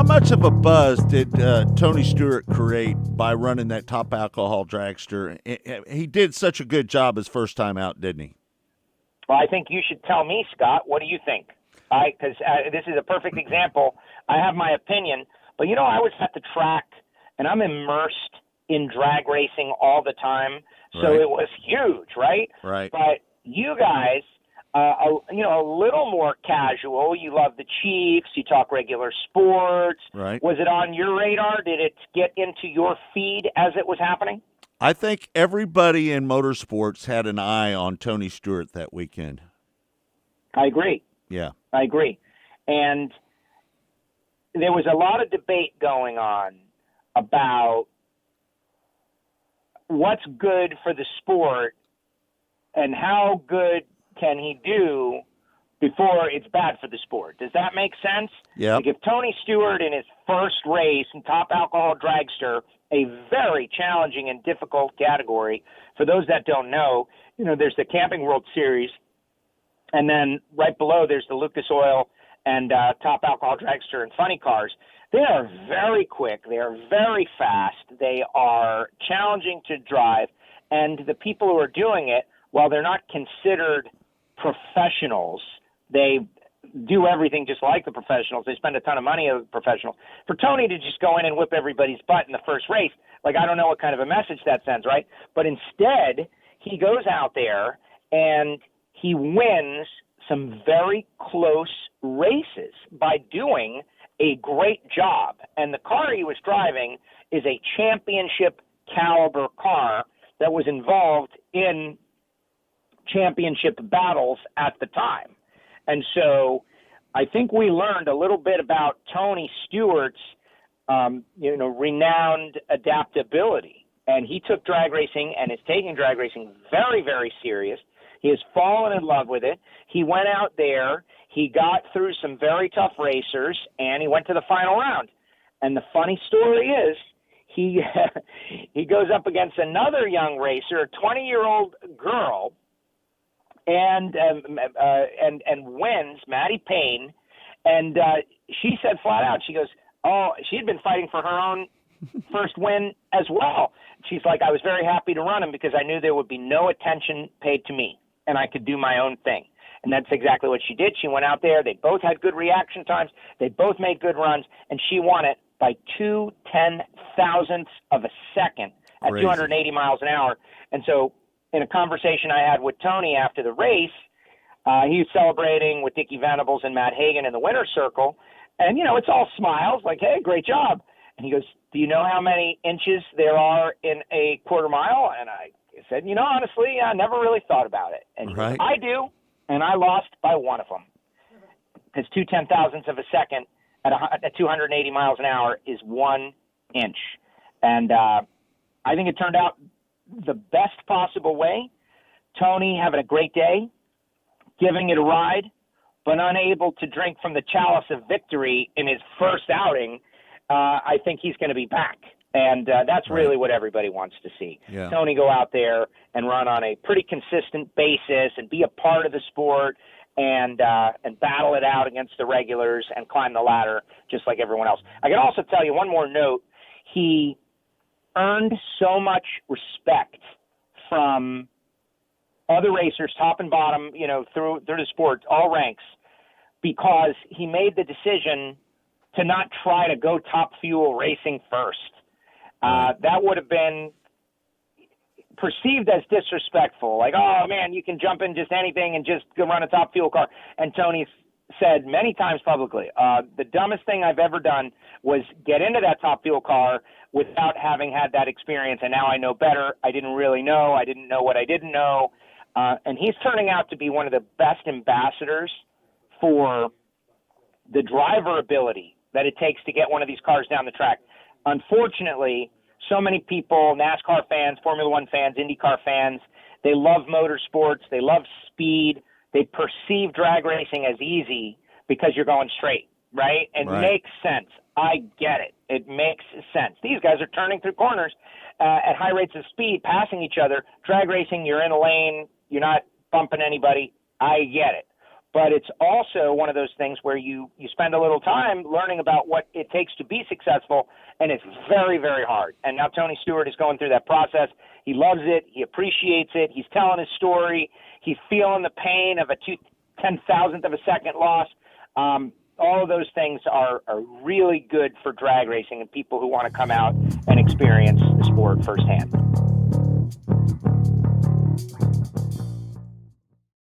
much of a buzz did Tony Stewart create by running that top alcohol dragster? He did such a good job his first time out, didn't he? Well, I think you should tell me, Scott. What do you think? Because this is a perfect example. I have my opinion, but I was at the track, and I'm immersed in drag racing all the time, so Right. It was huge, right? Right. But you guys, a little more casual. You love the Chiefs. You talk regular sports. Right. Was it on your radar? Did it get into your feed as it was happening? I think everybody in motorsports had an eye on Tony Stewart that weekend. I agree. Yeah. I agree. And there was a lot of debate going on about what's good for the sport and how good can he do before it's bad for the sport. Does that make sense? Yeah. Like if Tony Stewart in his first race in top alcohol dragster, a very challenging and difficult category. For those that don't know, there's the Camping World Series, and then right below there's the Lucas Oil and top alcohol dragster and funny cars. They are very quick. They are very fast. They are challenging to drive. And the people who are doing it, while they're not considered professionals, they do everything just like the professionals. They spend a ton of money on professionals. For Tony to just go in and whip everybody's butt in the first race, I don't know what kind of a message that sends, right? But instead, he goes out there and he wins some very close races by doing a great job. And the car he was driving is a championship caliber car that was involved in championship battles at the time. And so I think we learned a little bit about Tony Stewart's, renowned adaptability. And he took drag racing and is taking drag racing very, very serious. He has fallen in love with it. He went out there, he got through some very tough racers, and he went to the final round. And the funny story is, he goes up against another young racer, a 20-year-old girl, and wins, Maddie Payne. And she said flat out, she goes, she had been fighting for her own first win as well. She's like, I was very happy to run him because I knew there would be no attention paid to me and I could do my own thing. And that's exactly what she did. She went out there. They both had good reaction times. They both made good runs, and she won it by 0.02 of a second at Crazy. 280 miles an hour. And so in a conversation I had with Tony after the race, he was celebrating with Dickie Venables and Matt Hagan in the winner's circle. And, it's all smiles, like, hey, great job. And he goes, do you know how many inches there are in a quarter mile? And I said, honestly, I never really thought about it. And he goes, I do, and I lost by one of them. Because 0.2 of a second at 280 miles an hour is 1 inch. And I think it turned out the best possible way. Tony having a great day, giving it a ride, but unable to drink from the chalice of victory in his first outing. I think he's going to be back. And that's really what everybody wants to see. Yeah. Tony go out there and run on a pretty consistent basis and be a part of the sport and battle it out against the regulars and climb the ladder just like everyone else. I can also tell you one more note. He earned so much respect from other racers, top and bottom, through the sport, all ranks, because he made the decision to not try to go top fuel racing first. That would have been perceived as disrespectful. Like, oh, man, you can jump in just anything and just go run a top fuel car. And Tony said many times publicly, the dumbest thing I've ever done was get into that top fuel car without having had that experience. And now I know better. I didn't really know. I didn't know what I didn't know. And he's turning out to be one of the best ambassadors for the driver ability that it takes to get one of these cars down the track. Unfortunately, so many people, NASCAR fans, Formula One fans, IndyCar fans, they love motorsports, they love speed, they perceive drag racing as easy because you're going straight, right? And it makes sense. I get it. It makes sense. These guys are turning through corners at high rates of speed, passing each other. Drag racing, you're in a lane, you're not bumping anybody. I get it. but it's also one of those things where you spend a little time learning about what it takes to be successful, and it's very, very hard. And now Tony Stewart is going through that process. He loves it. He appreciates it. He's telling his story. He's feeling the pain of a 10,000th of a second loss. All of those things are really good for drag racing and people who want to come out and experience the sport firsthand.